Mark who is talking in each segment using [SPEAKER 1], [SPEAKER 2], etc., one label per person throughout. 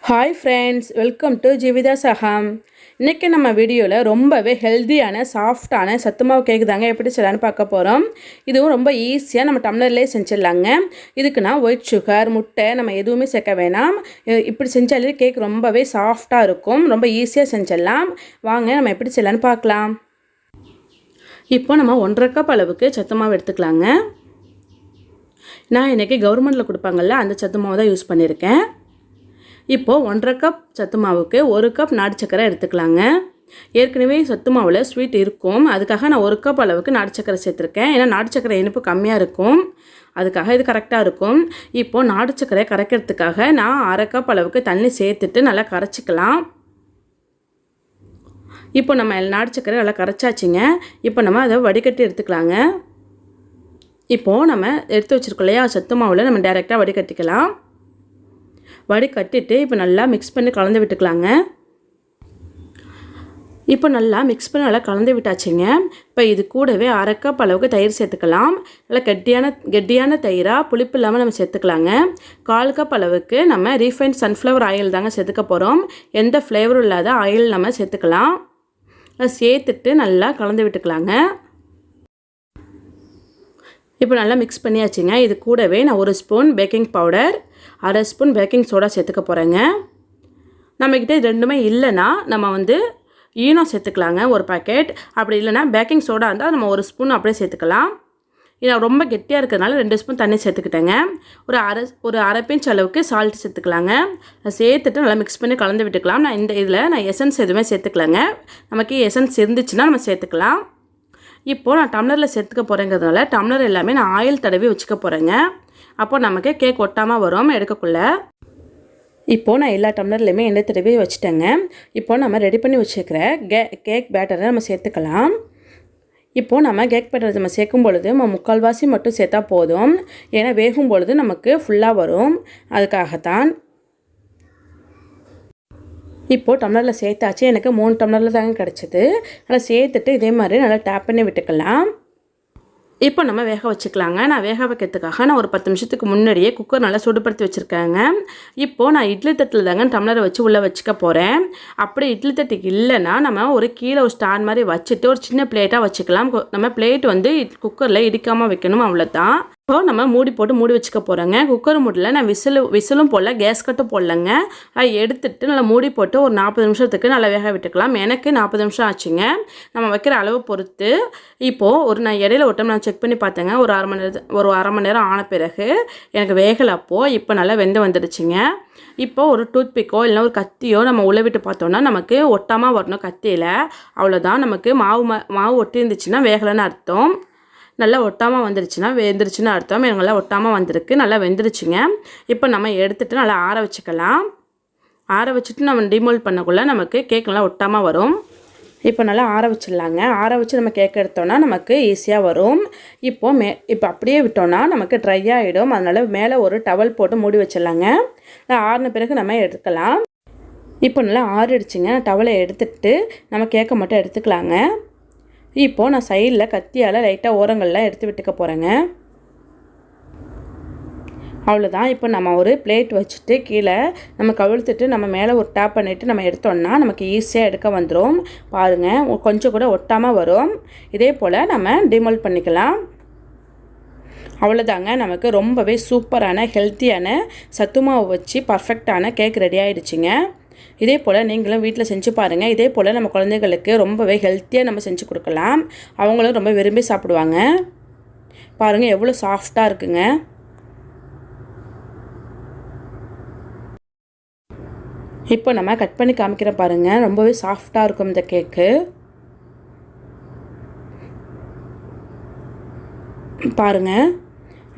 [SPEAKER 1] Hi friends, welcome to jeevethaas Agam. இன்றைக்கி நம்ம வீடியோவில் ரொம்பவே ஹெல்த்தியான சாஃப்டான சத்துமாவு கேக்கு தாங்க எப்படி செய்யலான்னு பார்க்க போகிறோம். இதுவும் ரொம்ப ஈஸியாக நம்ம டம்ளர்லேயே செஞ்சிடலாங்க. இதுக்கு நான் ஒயிட் சுகர், முட்டை நம்ம எதுவுமே சேர்க்க வேணாம். இப்படி செஞ்சாலே கேக் ரொம்பவே சாஃப்டாக இருக்கும். ரொம்ப ஈஸியாக செஞ்சிடலாம். வாங்க நம்ம எப்படி செய்யலான்னு பார்க்கலாம். இப்போ நம்ம 1.5 கப் அளவுக்கு சத்துமாவு எடுத்துக்கலாங்க. நான் இன்றைக்கி கவர்மெண்ட்டில் கொடுப்பாங்கள்ல அந்த சத்துமாவு தான் யூஸ் பண்ணியிருக்கேன். இப்போது 1.5 கப் சத்து மாவுக்கு 1 கப் நாட்டு சக்கரை எடுத்துக்கலாங்க. ஏற்கனவே சத்து மாவில் ஸ்வீட் இருக்கும், அதுக்காக நான் 1 கப் அளவுக்கு நாட்டு சக்கரை சேர்த்துருக்கேன். ஏன்னா நாட்டு சக்கரை இனிப்பு கம்மியாக இருக்கும், அதுக்காக இது கரெக்டாக இருக்கும். இப்போது நாட்டு சக்கரை கரைக்கிறதுக்காக நான் 1/2 கப் அளவுக்கு தண்ணி சேர்த்துட்டு நல்லா கரைச்சிக்கலாம். இப்போ நம்ம நாட்டு சக்கரை நல்லா கரைச்சாச்சுங்க. இப்போ நம்ம அதை வடிகட்டி எடுத்துக்கலாங்க. இப்போது நம்ம எடுத்து வச்சுருக்கோம் இல்லையா சத்து மாவில் நம்ம டைரெக்டாக வடிகட்டிக்கலாம். வடிகட்டிட்டு இப்போ நல்லா மிக்ஸ் பண்ணி கலந்து விட்டுக்கலாங்க. இப்போ நல்லா மிக்ஸ் பண்ணி நல்லா கலந்து விட்டாச்சுங்க. இப்போ இது கூடவே 1/2 கப் அளவுக்கு தயிர் சேர்த்துக்கலாம். நல்லா கெட்டியான தயிராக புளிப்பு இல்லாமல் நம்ம சேர்த்துக்கலாங்க. 1/4 கப் அளவுக்கு நம்ம ரீஃபைண்ட் சன்ஃப்ளவர் ஆயில் தாங்க சேர்த்துக்க போகிறோம். எந்த ஃப்ளேவரும் இல்லாத ஆயில் நம்ம சேர்த்துக்கலாம். சேர்த்துட்டு நல்லா கலந்து விட்டுக்கலாங்க. இப்போ நல்லா மிக்ஸ் பண்ணியாச்சுங்க. இது கூடவே நான் 1 spoon baking powder, 1/2 spoon baking soda சேர்த்துக்க போகிறேங்க. நம்மக்கிட்ட இது ரெண்டுமே இல்லைன்னா நம்ம ஈனோ சேர்த்துக்கலாங்க 1 பாக்கெட். அப்படி இல்லைனா பேக்கிங் சோடா இருந்தால் நம்ம 1 ஸ்பூன் அப்படியே சேர்த்துக்கலாம். இது ரொம்ப கெட்டியாக இருக்கிறதுனால 2 ஸ்பூன் தண்ணி சேர்த்துக்கிட்டேங்க. ஒரு அரை பிஞ்ச் அளவுக்கு சால்ட் சேர்த்துக்கலாங்க. சேர்த்துட்டு நல்லா மிக்ஸ் பண்ணி கலந்து விட்டுக்கலாம். நான் எசன்ஸ் எதுவுமே சேர்த்துக்கலாங்க. நமக்கு எசன்ஸ் இருந்துச்சுன்னா நம்ம சேர்த்துக்கலாம். இப்போது நான் டம்ளரில் சேர்த்துக்க போகிறேங்கிறதுனால டம்ளர் எல்லாமே நான் ஆயில் தடவி வச்சுக்க போகிறேங்க. அப்போ நமக்கு கேக் ஒட்டாமல் வரும் எடுக்கக்குள்ளே. இப்போது நான் எல்லா டம்ளர்லையுமே எண்ணெய் தடவி வச்சுட்டேங்க. இப்போது நம்ம ரெடி பண்ணி வச்சுருக்கிற கேக் பேட்டரை நம்ம சேர்த்துக்கலாம். இப்போது நம்ம கேக் பேட்டரை நம்ம சேர்க்கும் பொழுது நம்ம 3/4 மட்டும் சேர்த்தா போதும். ஏன்னா வேகும் பொழுது நமக்கு ஃபுல்லாக வரும், அதுக்காகத்தான். இப்போது டம்ளரில் சேர்த்தாச்சு. எனக்கு 3 டம்ளரில் தாங்க கிடச்சிது. நல்லா சேர்த்துட்டு இதே மாதிரி நல்லா டேப் பண்ணி விட்டுக்கலாம். இப்போ நம்ம வேக வச்சுக்கலாங்க. நான் வேக வைக்கிறதுக்காக நான் ஒரு 10 நிமிஷத்துக்கு முன்னாடியே குக்கர் நல்லா சுடுபடுத்தி வச்சுருக்கேங்க. இப்போது நான் இட்லி தட்டில் தாங்க டம்ளரை வச்சு உள்ளே வச்சுக்க போகிறேன். அப்படி இட்லி தட்டுக்கு இல்லைன்னா நம்ம கீழே ஒரு ஸ்டாண்ட் மாதிரி வச்சுட்டு ஒரு சின்ன பிளேட்டாக வச்சுக்கலாம். நம்ம பிளேட் குக்கரில் இடிக்காமல் வைக்கணும், அவ்வளோதான். இப்போ நம்ம மூடி வச்சுக்க போகிறோங்க. குக்கர் மூடியில் நான் விசிலும் போடல, கேஸ் கட்டும் போடலைங்க. அதை எடுத்துட்டு நல்லா மூடி போட்டு ஒரு 40 நிமிஷத்துக்கு நல்லா வேக விட்டுக்கலாம். எனக்கு 40 நிமிஷம் ஆச்சுங்க, நம்ம வைக்கிற அளவு பொறுத்து. இப்போது நான் இடையில ஒரு டைம் நான் செக் பண்ணி பார்த்தேங்க. ஒரு அரை மணி நேரம் ஆன பிறகு எனக்கு வேகலை. இப்போ நல்லா வெந்து வந்துடுச்சுங்க. இப்போது ஒரு டூத் பிக்கோ இல்லைனா ஒரு கத்தியோ நம்ம உள்ளே விட்டு பார்த்தோன்னா நமக்கு ஒட்டாமல் வரணும் கத்தியில், அவ்வளோதான். நமக்கு மாவு ஒட்டி இருந்துச்சுன்னா வேகலைன்னு அர்த்தம். நல்லா ஒட்டாமல் வந்துருச்சுன்னா வெந்துருச்சுன்னு அர்த்தம். எனக்கு நல்லா ஒட்டாமல் வந்திருக்கு, நல்லா வெந்துருச்சுங்க. இப்போ நம்ம எடுத்துகிட்டு நல்லா ஆற வச்சுக்கலாம். ஆற வச்சுட்டு நம்ம டிமோல்ட் பண்ணக்குள்ளே நமக்கு கேக் நல்லா ஒட்டாமல் வரும். இப்போ நல்லா ஆற வச்சிடலாங்க. ஆற வச்சு நம்ம கேக் எடுத்தோன்னா நமக்கு ஈஸியாக வரும். இப்போ அப்படியே விட்டோன்னா நமக்கு ட்ரை ஆகிடும். அதனால் மேலே ஒரு டவல் போட்டு மூடி வச்சிடலாங்க. ஆறின பிறகு நம்ம எடுக்கலாம். இப்போ நல்லா ஆறிடுச்சுங்க. டவலை எடுத்துகிட்டு நம்ம கேக்கை மட்டும் எடுத்துக்கலாங்க. இப்போது நான் சைடில் கத்தியால் லைட்டாக ஓரங்கள்லாம் எடுத்து விட்டுக்க போகிறேங்க. அவ்வளோதான். இப்போ நம்ம ஒரு பிளேட் வச்சுட்டு கீழே நம்ம கவிழ்த்துட்டு நம்ம மேலே ஒரு டேப் பண்ணிவிட்டு நம்ம எடுத்தோம்னா நமக்கு ஈஸியாக எடுக்க வந்துடும். பாருங்கள், கொஞ்சம் கூட ஒட்டாமல் வரும். இதே போல் நம்ம டிமோல்ட் பண்ணிக்கலாம். அவ்வளோதாங்க, நமக்கு ரொம்பவே சூப்பரான ஹெல்த்தியான சத்துமாவு வச்சு பர்ஃபெக்டான கேக் ரெடி ஆகிடுச்சிங்க. இதே போல் நீங்களும் வீட்டில் செஞ்சு பாருங்கள். இதே போல் நம்ம குழந்தைகளுக்கு ரொம்பவே ஹெல்த்தியாக நம்ம செஞ்சு கொடுக்கலாம். அவங்களும் ரொம்ப விரும்பி சாப்பிடுவாங்க. பாருங்கள் எவ்வளோ சாஃப்டாக இருக்குங்க. இப்போ நம்ம கட் பண்ணி காமிக்கிறேன் பாருங்கள். ரொம்பவே சாஃப்டாக இருக்கும் இந்த கேக்கு. பாருங்கள்,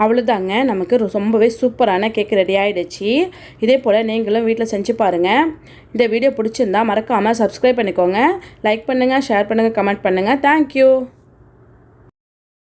[SPEAKER 1] அவ்வளோதாங்க, நமக்கு ரொம்பவே சூப்பரான கேக் ரெடி ஆகிடுச்சு. இதே போல் நீங்களும் வீட்டில் செஞ்சு பாருங்கள். இந்த வீடியோ பிடிச்சிருந்தா மறக்காமல் சப்ஸ்கிரைப் பண்ணிக்கோங்க. லைக் பண்ணுங்கள், ஷேர் பண்ணுங்கள், கமெண்ட் பண்ணுங்கள். தேங்க்யூ.